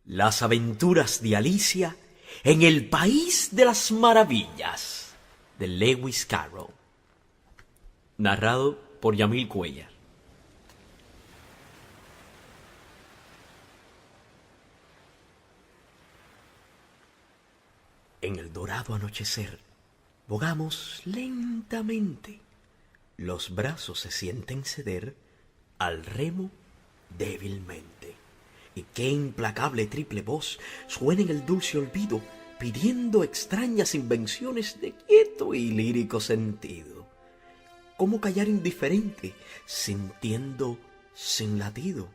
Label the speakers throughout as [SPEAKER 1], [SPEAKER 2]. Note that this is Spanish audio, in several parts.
[SPEAKER 1] Las aventuras de Alicia en el País de las Maravillas, de Lewis Carroll. Narrado por Yamil Cuellar. En el dorado anochecer, bogamos lentamente. Los brazos se sienten ceder al remo débilmente. Y qué implacable triple voz suena en el dulce olvido, pidiendo extrañas invenciones de quieto y lírico sentido. ¿Cómo callar indiferente, sintiendo sin latido?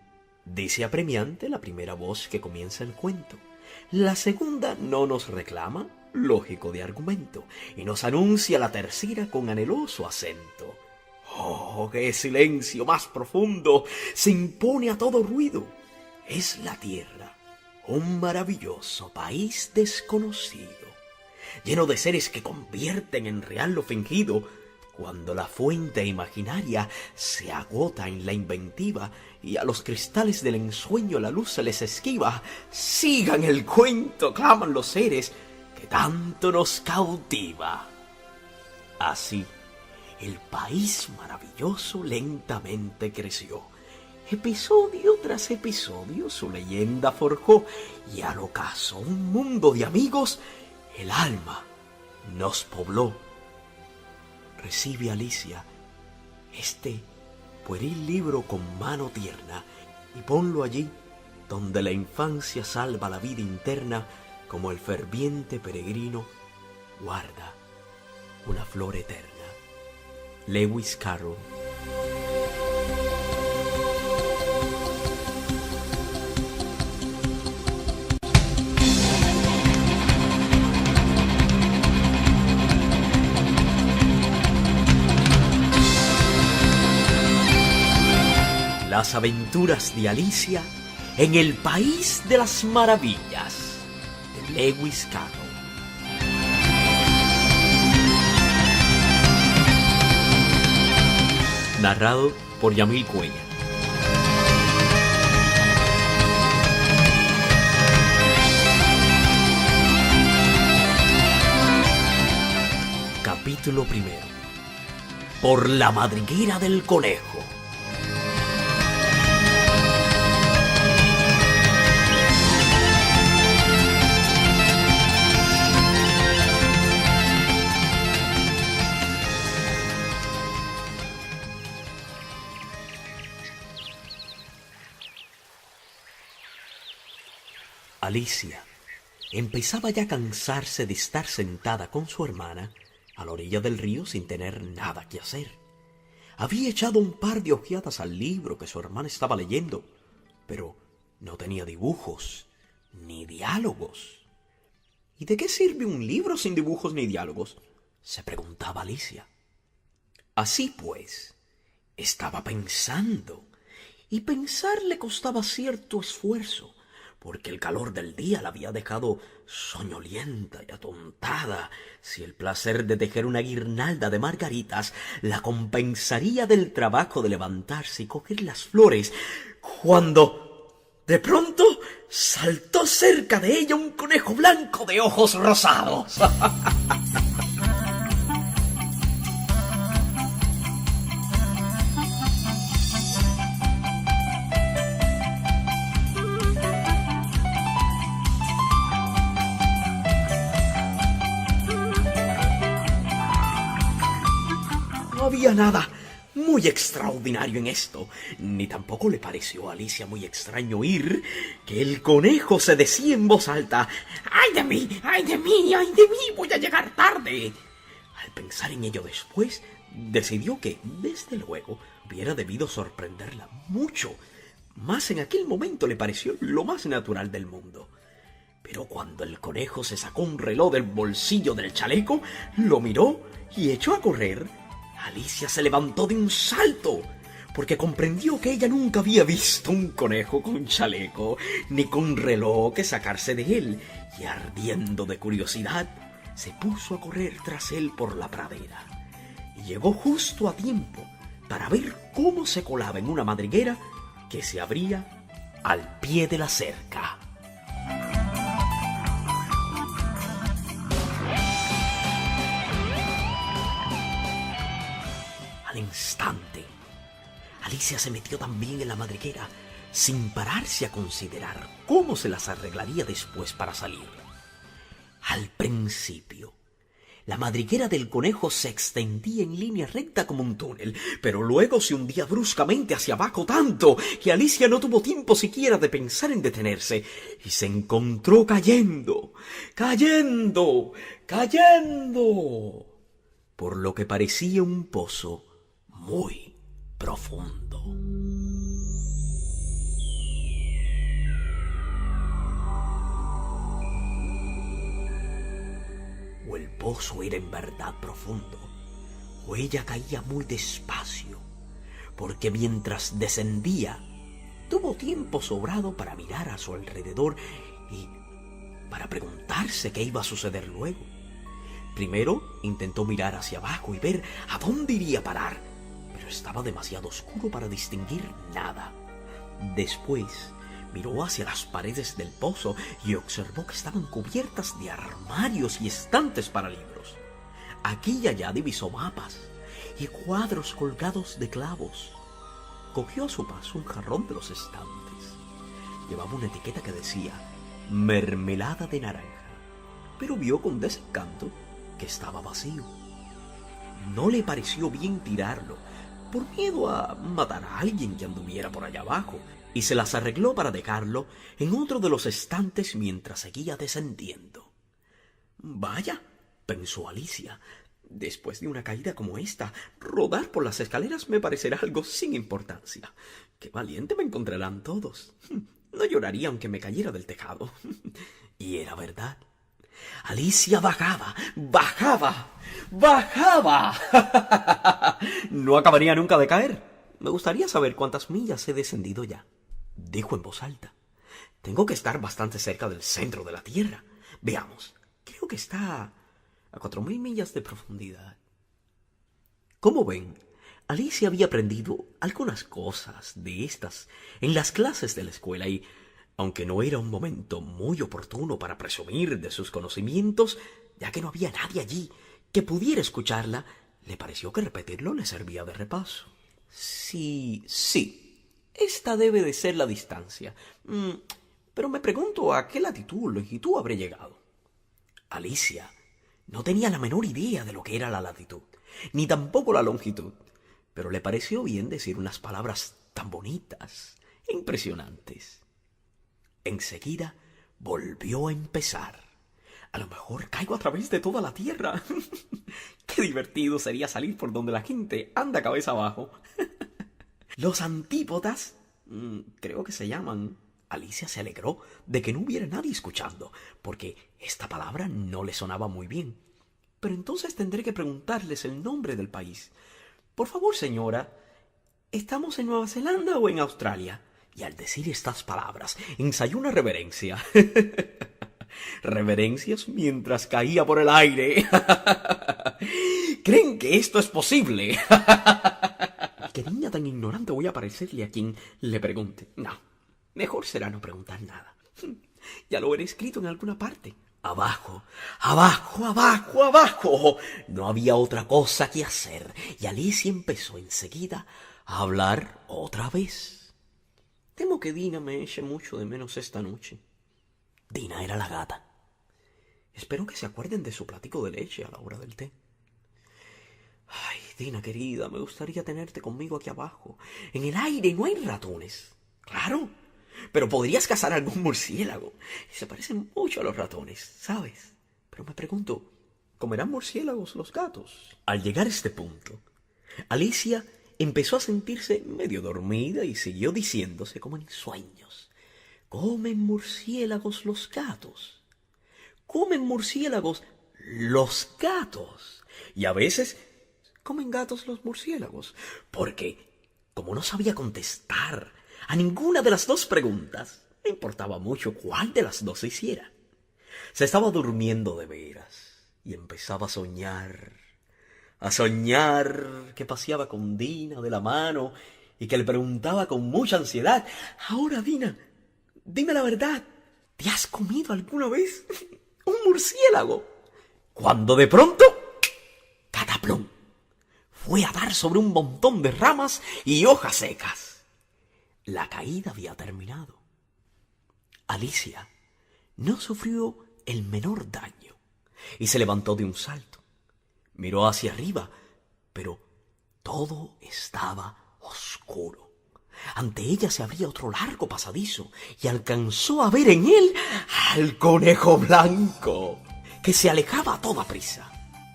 [SPEAKER 1] Dice apremiante la primera voz que comienza el cuento. La segunda no nos reclama, lógico de argumento, y nos anuncia la tercera con anheloso acento. ¡Oh, qué silencio más profundo se impone a todo ruido! Es la tierra, un maravilloso país desconocido, lleno de seres que convierten en real lo fingido, cuando la fuente imaginaria se agota en la inventiva y a los cristales del ensueño la luz se les esquiva. Sigan el cuento, claman los seres, que tanto nos cautiva. Así, el país maravilloso lentamente creció. Episodio tras episodio su leyenda forjó, y al ocaso un mundo de amigos el alma nos pobló. Recibe, Alicia, este pueril libro con mano tierna y ponlo allí donde la infancia salva la vida interna, como el ferviente peregrino guarda una flor eterna. Lewis Carroll. Las aventuras de Alicia en el País de las Maravillas, de Lewis Carroll. Narrado por Yamil Cuellar. Capítulo primero. Por la madriguera del conejo. Alicia empezaba ya a cansarse de estar sentada con su hermana a la orilla del río sin tener nada que hacer. Había echado un par de ojeadas al libro que su hermana estaba leyendo, pero no tenía dibujos ni diálogos. ¿Y de qué sirve un libro sin dibujos ni diálogos?, se preguntaba Alicia. Así pues, estaba pensando, y pensar le costaba cierto esfuerzo, porque el calor del día la había dejado soñolienta y atontada. Si el placer de tejer una guirnalda de margaritas la compensaría del trabajo de levantarse y coger las flores, cuando de pronto saltó cerca de ella un conejo blanco de ojos rosados. No había nada muy extraordinario en esto, ni tampoco le pareció a Alicia muy extraño oír que el conejo se decía en voz alta: ¡Ay de mí, ay de mí, ay de mí! ¡Voy a llegar tarde! Al pensar en ello después, decidió que, desde luego, hubiera debido sorprenderla mucho, mas en aquel momento le pareció lo más natural del mundo. Pero cuando el conejo se sacó un reloj del bolsillo del chaleco, lo miró y echó a correr, Alicia se levantó de un salto, porque comprendió que ella nunca había visto un conejo con chaleco, ni con reloj que sacarse de él, y ardiendo de curiosidad, se puso a correr tras él por la pradera, y llegó justo a tiempo para ver cómo se colaba en una madriguera que se abría al pie de la cerca. Al instante, Alicia se metió también en la madriguera, sin pararse a considerar cómo se las arreglaría después para salir. Al principio, la madriguera del conejo se extendía en línea recta como un túnel, pero luego se hundía bruscamente hacia abajo tanto que Alicia no tuvo tiempo siquiera de pensar en detenerse y se encontró cayendo, por lo que parecía un pozo muy profundo. O el pozo era en verdad profundo, o ella caía muy despacio, porque mientras descendía, tuvo tiempo sobrado para mirar a su alrededor y para preguntarse qué iba a suceder luego. Primero intentó mirar hacia abajo y ver a dónde iría a parar, pero estaba demasiado oscuro para distinguir nada. Después miró hacia las paredes del pozo y observó que estaban cubiertas de armarios y estantes para libros. Aquí y allá divisó mapas y cuadros colgados de clavos. Cogió a su paso un jarrón de los estantes. Llevaba una etiqueta que decía mermelada de naranja, pero vio con desencanto que estaba vacío. No le pareció bien tirarlo, por miedo a matar a alguien que anduviera por allá abajo, y se las arregló para dejarlo en otro de los estantes mientras seguía descendiendo. Vaya, pensó Alicia, después de una caída como esta, rodar por las escaleras me parecerá algo sin importancia. Qué valiente me encontrarán todos. No lloraría aunque me cayera del tejado. Y era verdad. Alicia bajaba. No acabaría nunca de caer. Me gustaría saber cuántas millas he descendido ya, dijo en voz alta. Tengo que estar bastante cerca del centro de la Tierra. Veamos, creo que está a 4.000 millas de profundidad. Como ven, Alicia había aprendido algunas cosas de estas en las clases de la escuela y, aunque no era un momento muy oportuno para presumir de sus conocimientos, ya que no había nadie allí que pudiera escucharla, le pareció que repetirlo le servía de repaso. Sí, esta debe de ser la distancia. Pero me pregunto a qué latitud o longitud habré llegado. Alicia no tenía la menor idea de lo que era la latitud, ni tampoco la longitud, pero le pareció bien decir unas palabras tan bonitas e impresionantes. Enseguida volvió a empezar. A lo mejor caigo a través de toda la Tierra. Qué divertido sería salir por donde la gente anda cabeza abajo. Los antípodas, creo que se llaman. Alicia se alegró de que no hubiera nadie escuchando, porque esta palabra no le sonaba muy bien. Pero entonces tendré que preguntarles el nombre del país. Por favor, señora, ¿estamos en Nueva Zelanda o en Australia? Y al decir estas palabras, ensayó una reverencia. Reverencias mientras caía por el aire. ¿Creen que esto es posible? ¿Qué niña tan ignorante voy a parecerle a quien le pregunte? No, mejor será no preguntar nada. Ya lo habré escrito en alguna parte. Abajo. No había otra cosa que hacer, y Alicia empezó enseguida a hablar otra vez. Temo que Dina me eche mucho de menos esta noche. Dina era la gata. Espero que se acuerden de su platico de leche a la hora del té. Ay, Dina querida, me gustaría tenerte conmigo aquí abajo. En el aire no hay ratones. Claro, pero podrías cazar algún murciélago. Se parecen mucho a los ratones, ¿sabes? Pero me pregunto, ¿comerán murciélagos los gatos? Al llegar a este punto, Alicia empezó a sentirse medio dormida y siguió diciéndose como en sueños. ¿Comen murciélagos los gatos? ¿Comen murciélagos los gatos? Y a veces comen gatos los murciélagos. Porque, como no sabía contestar a ninguna de las dos preguntas, no importaba mucho cuál de las dos se hiciera. Se estaba durmiendo de veras y empezaba a soñar que paseaba con Dina de la mano y que le preguntaba con mucha ansiedad: ahora, Dina, dime la verdad, ¿te has comido alguna vez un murciélago? Cuando de pronto, cataplum, fue a dar sobre un montón de ramas y hojas secas. La caída había terminado. Alicia no sufrió el menor daño y se levantó de un salto. Miró hacia arriba, pero todo estaba oscuro. Ante ella se abría otro largo pasadizo y alcanzó a ver en él al conejo blanco, que se alejaba a toda prisa.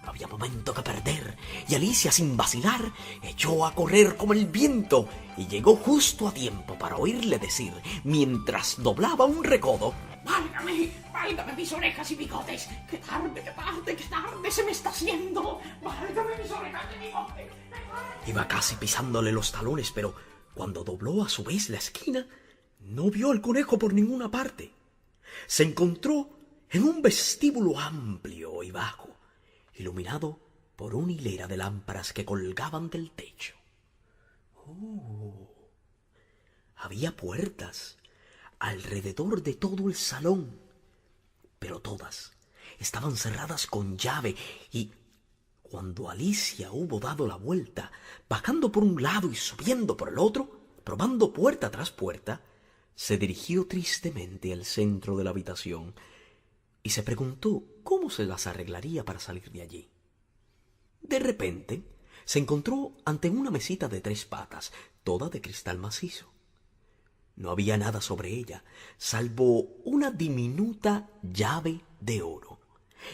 [SPEAKER 1] No había momento que perder y Alicia, sin vacilar, echó a correr como el viento y llegó justo a tiempo para oírle decir, mientras doblaba un recodo:
[SPEAKER 2] ¡Válgame! ¡Válgame mis orejas y bigotes! ¡Qué tarde se me está haciendo! ¡Válgame mis orejas y bigotes!
[SPEAKER 1] Iba casi pisándole los talones, pero cuando dobló a su vez la esquina, no vio al conejo por ninguna parte. Se encontró en un vestíbulo amplio y bajo, iluminado por una hilera de lámparas que colgaban del techo. Había puertas alrededor de todo el salón, pero todas estaban cerradas con llave y cuando Alicia hubo dado la vuelta, bajando por un lado y subiendo por el otro, probando puerta tras puerta, se dirigió tristemente al centro de la habitación y se preguntó cómo se las arreglaría para salir de allí. De repente se encontró ante una mesita de 3 patas, toda de cristal macizo. No había nada sobre ella, salvo una diminuta llave de oro.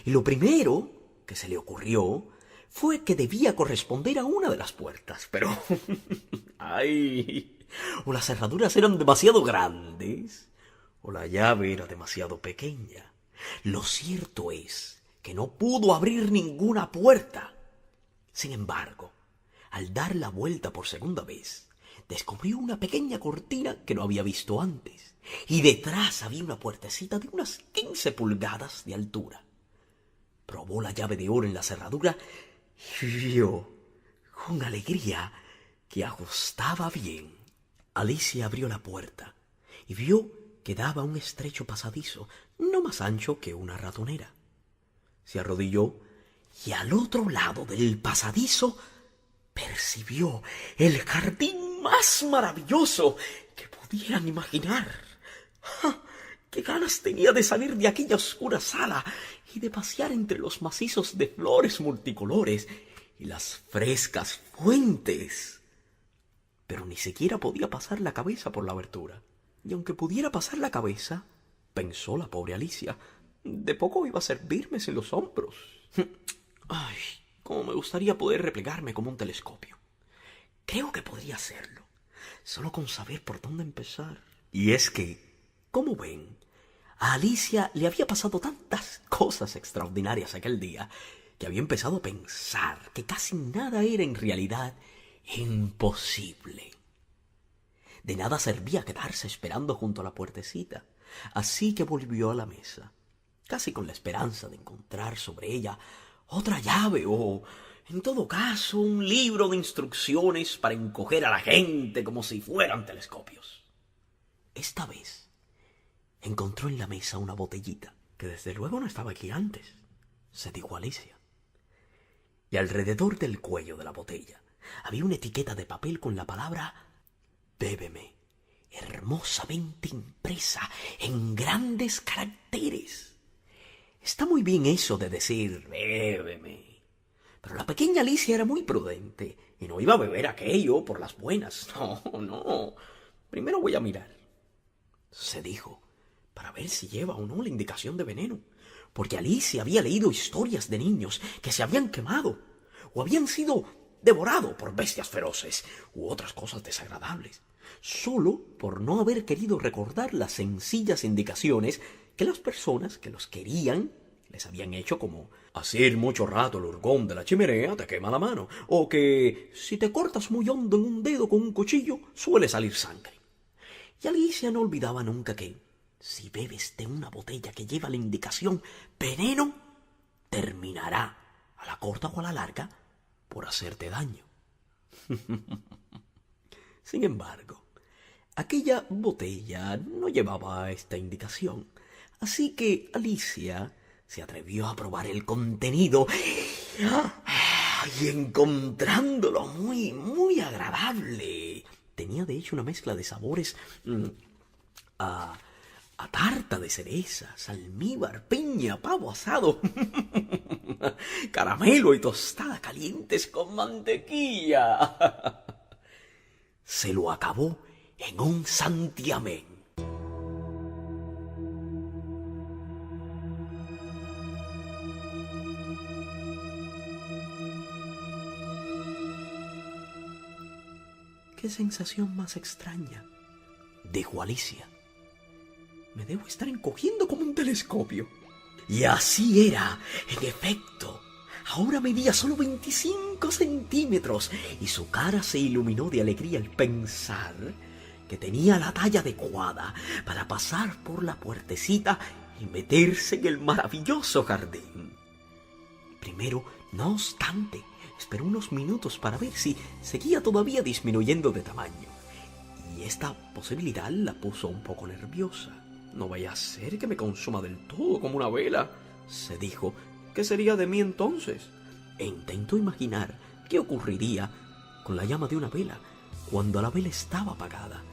[SPEAKER 1] Y lo primero que se le ocurrió fue que debía corresponder a una de las puertas, pero ¡ay! O las cerraduras eran demasiado grandes, o la llave era demasiado pequeña. Lo cierto es que no pudo abrir ninguna puerta. Sin embargo, al dar la vuelta por segunda vez, descubrió una pequeña cortina que no había visto antes, y detrás había una puertecita de unas 15 pulgadas de altura. Probó la llave de oro en la cerradura y vio con alegría que ajustaba bien. Alicia abrió la puerta y vio que daba un estrecho pasadizo, no más ancho que una ratonera. Se arrodilló y al otro lado del pasadizo percibió el jardín más maravilloso que pudieran imaginar. ¡Ja! ¡Qué ganas tenía de salir de aquella oscura sala y de pasear entre los macizos de flores multicolores y las frescas fuentes! Pero ni siquiera podía pasar la cabeza por la abertura. Y aunque pudiera pasar la cabeza, pensó la pobre Alicia, de poco iba a servirme sin los hombros. ¡Ay! Cómo me gustaría poder replegarme como un telescopio. Creo que podría hacerlo, solo con saber por dónde empezar. Y es que, como ven, a Alicia le había pasado tantas cosas extraordinarias aquel día que había empezado a pensar que casi nada era en realidad imposible. De nada servía quedarse esperando junto a la puertecita, así que volvió a la mesa, casi con la esperanza de encontrar sobre ella otra llave o, en todo caso, un libro de instrucciones para encoger a la gente como si fueran telescopios. Esta vez encontró en la mesa una botellita, que desde luego no estaba aquí antes, se dijo Alicia. Y alrededor del cuello de la botella había una etiqueta de papel con la palabra «Bébeme», hermosamente impresa en grandes caracteres. Está muy bien eso de decir «bébeme», pero la pequeña Alicia era muy prudente y no iba a beber aquello por las buenas. No, primero voy a mirar, se dijo, para ver si lleva o no la indicación de veneno, porque Alicia había leído historias de niños que se habían quemado o habían sido devorados por bestias feroces u otras cosas desagradables, solo por no haber querido recordar las sencillas indicaciones que las personas que los querían les habían hecho, como hacer mucho rato el hurgón de la chimenea te quema la mano, o que si te cortas muy hondo en un dedo con un cuchillo suele salir sangre. Y Alicia no olvidaba nunca que si bebes de una botella que lleva la indicación veneno, terminará, a la corta o a la larga, por hacerte daño. Sin embargo, aquella botella no llevaba esta indicación, así que Alicia se atrevió a probar el contenido y encontrándolo muy agradable. Tenía de hecho una mezcla de sabores a tarta de cerezas, almíbar, piña, pavo asado, caramelo y tostada calientes con mantequilla. Se lo acabó en un santiamén. ¡Qué sensación más extraña!, dijo Alicia. Me debo estar encogiendo como un telescopio. Y así era, en efecto. Ahora medía solo 25 centímetros y su cara se iluminó de alegría al pensar que tenía la talla adecuada para pasar por la puertecita y meterse en el maravilloso jardín. Primero, no obstante, esperó unos minutos para ver si seguía todavía disminuyendo de tamaño. Y esta posibilidad la puso un poco nerviosa. No vaya a ser que me consuma del todo como una vela, se dijo. ¿Qué sería de mí entonces? E intentó imaginar qué ocurriría con la llama de una vela cuando la vela estaba apagada,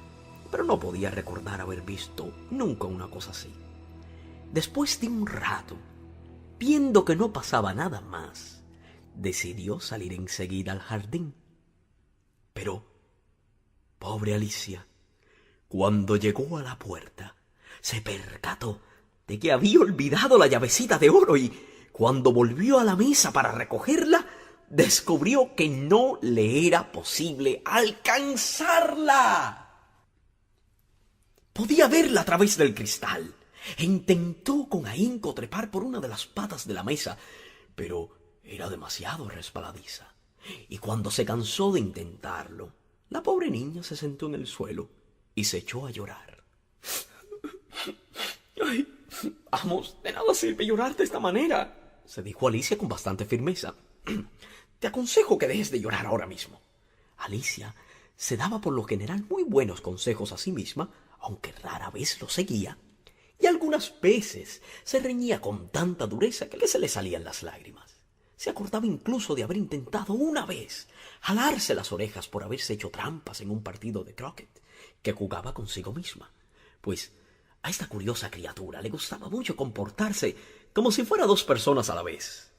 [SPEAKER 1] pero no podía recordar haber visto nunca una cosa así. Después de un rato, viendo que no pasaba nada más, decidió salir enseguida al jardín. Pero, pobre Alicia, cuando llegó a la puerta, se percató de que había olvidado la llavecita de oro y, cuando volvió a la mesa para recogerla, descubrió que no le era posible alcanzarla. Podía verla a través del cristal e intentó con ahínco trepar por una de las patas de la mesa, pero era demasiado resbaladiza. Y cuando se cansó de intentarlo, la pobre niña se sentó en el suelo y se echó a llorar. ¡Ay, vamos, de nada sirve llorar de esta manera!, se dijo Alicia con bastante firmeza. Te aconsejo que dejes de llorar ahora mismo. Alicia se daba por lo general muy buenos consejos a sí misma, aunque rara vez los seguía, y algunas veces se reñía con tanta dureza que se le salían las lágrimas. Se acordaba incluso de haber intentado una vez jalarse las orejas por haberse hecho trampas en un partido de croquet que jugaba consigo misma, pues a esta curiosa criatura le gustaba mucho comportarse como si fuera dos personas a la vez.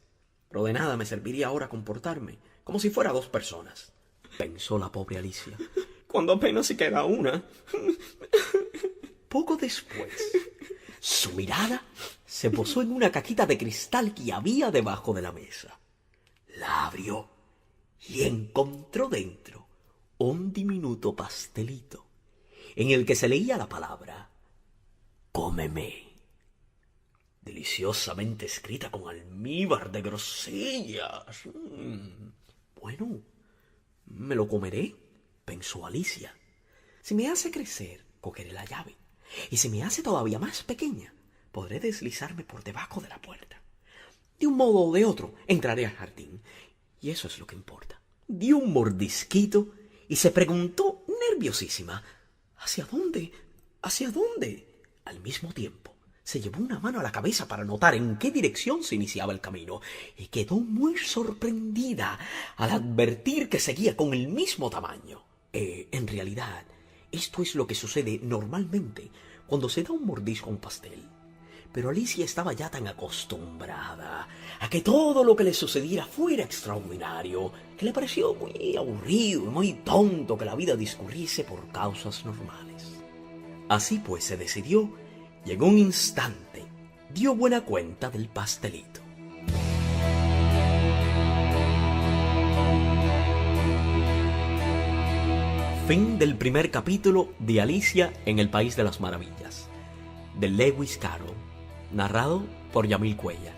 [SPEAKER 1] Pero de nada me serviría ahora comportarme como si fuera dos personas, pensó la pobre Alicia, cuando apenas si queda una. Poco después, su mirada se posó en una caquita de cristal que había debajo de la mesa. La abrió y encontró dentro un diminuto pastelito en el que se leía la palabra «Cómeme», deliciosamente escrita con almíbar de grosellas. Bueno, me lo comeré, pensó Alicia. Si me hace crecer, cogeré la llave, y si me hace todavía más pequeña, podré deslizarme por debajo de la puerta. De un modo o de otro, entraré al jardín, y eso es lo que importa. Dio un mordisquito y se preguntó, nerviosísima, ¿hacia dónde? ¿Hacia dónde? Al mismo tiempo, se llevó una mano a la cabeza para notar en qué dirección se iniciaba el camino, y quedó muy sorprendida al advertir que seguía con el mismo tamaño. En realidad, esto es lo que sucede normalmente cuando se da un mordisco a un pastel. Pero Alicia estaba ya tan acostumbrada a que todo lo que le sucediera fuera extraordinario, que le pareció muy aburrido y muy tonto que la vida discurriese por causas normales. Así pues se decidió y en un instante dio buena cuenta del pastelito. Fin del primer capítulo de Alicia en el País de las Maravillas, de Lewis Carroll, narrado por Yamil Cuellar.